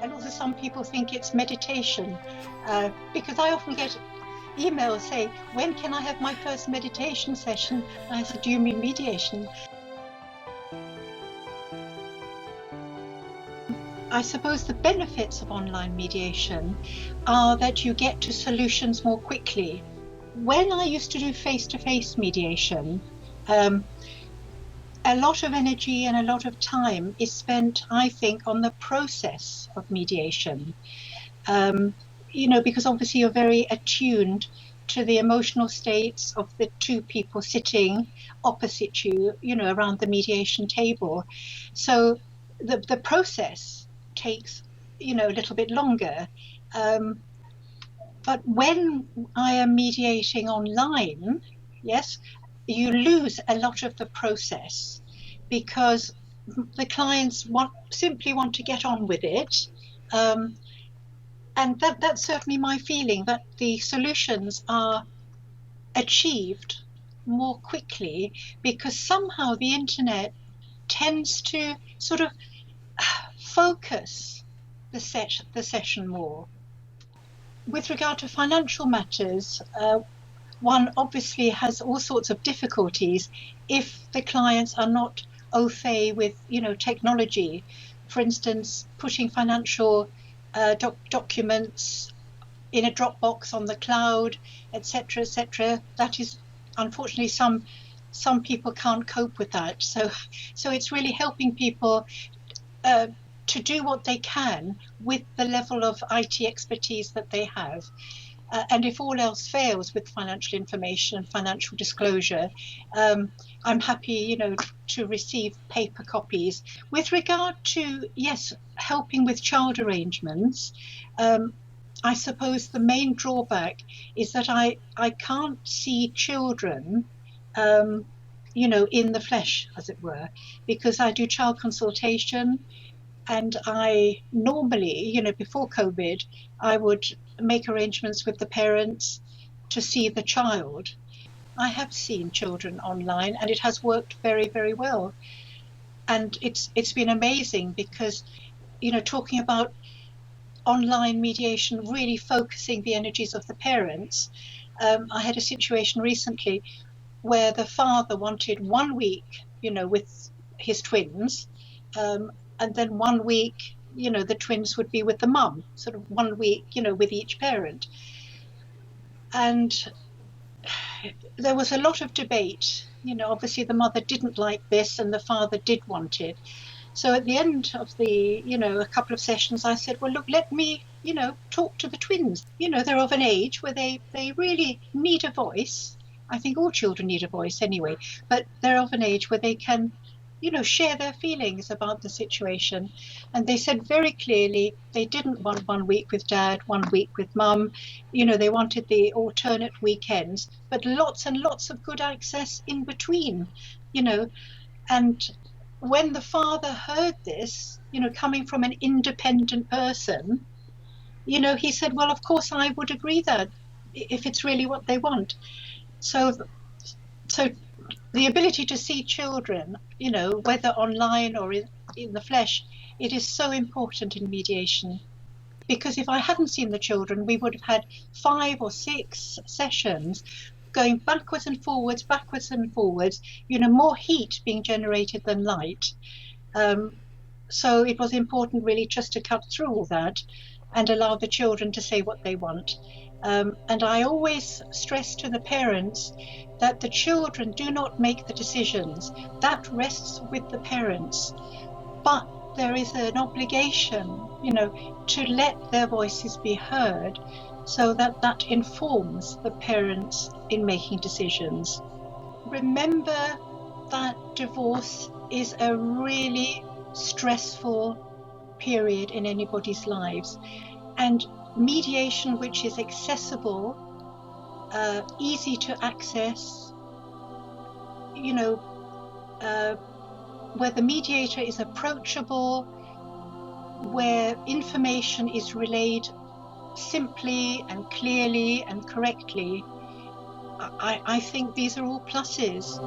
And also some people think it's meditation, because I often get emails say, when can I have my first meditation session? And I said, do you mean mediation? I suppose the benefits of online mediation are that you get to solutions more quickly. When I used to do face-to-face mediation, a lot of energy and a lot of time is spent, I think, on the process of mediation. Because obviously you're very attuned to the emotional states of the two people sitting opposite you, around the mediation table. So the process takes, a little bit longer. But when I am mediating online, yes, you lose a lot of the process because the clients simply want to get on with it. And that's certainly my feeling, that the solutions are achieved more quickly because somehow the internet tends to sort of focus the session more. With regard to financial matters, one obviously has all sorts of difficulties if the clients are not au fait with, technology. For instance, putting financial documents in a Dropbox on the cloud, etc., etc. That is, unfortunately, some people can't cope with that. So it's really helping people to do what they can with the level of IT expertise that they have. And if all else fails with financial information and financial disclosure, I'm happy, to receive paper copies. With regard to, yes, helping with child arrangements, I suppose the main drawback is that I can't see children, in the flesh, as it were, because I do child consultation. And I normally, before COVID, I would make arrangements with the parents to see the child. I have seen children online and it has worked very, very well. And it's been amazing because, talking about online mediation, really focusing the energies of the parents. I had a situation recently where the father wanted 1 week, with his twins, and then 1 week, the twins would be with the mum, sort of 1 week, with each parent. And there was a lot of debate. Obviously the mother didn't like this and the father did want it. So at the end of the, a couple of sessions, I said, well, look, let me, talk to the twins. They're of an age where they really need a voice. I think all children need a voice anyway, but they're of an age where they can, share their feelings about the situation. And they said very clearly they didn't want 1 week with dad, 1 week with mum. They wanted the alternate weekends, but lots and lots of good access in between, And when the father heard this, coming from an independent person, he said, well, of course I would agree that if it's really what they want. So the ability to see children, whether online or in the flesh, it is so important in mediation. Because if I hadn't seen the children, we would have had 5 or 6 sessions going backwards and forwards, more heat being generated than light. So it was important really just to cut through all that and allow the children to say what they want. And I always stress to the parents that the children do not make the decisions. That rests with the parents. But there is an obligation, to let their voices be heard so that informs the parents in making decisions. Remember that divorce is a really stressful period in anybody's lives. And mediation which is accessible, easy to access, where the mediator is approachable, where information is relayed simply and clearly and correctly, I think these are all pluses.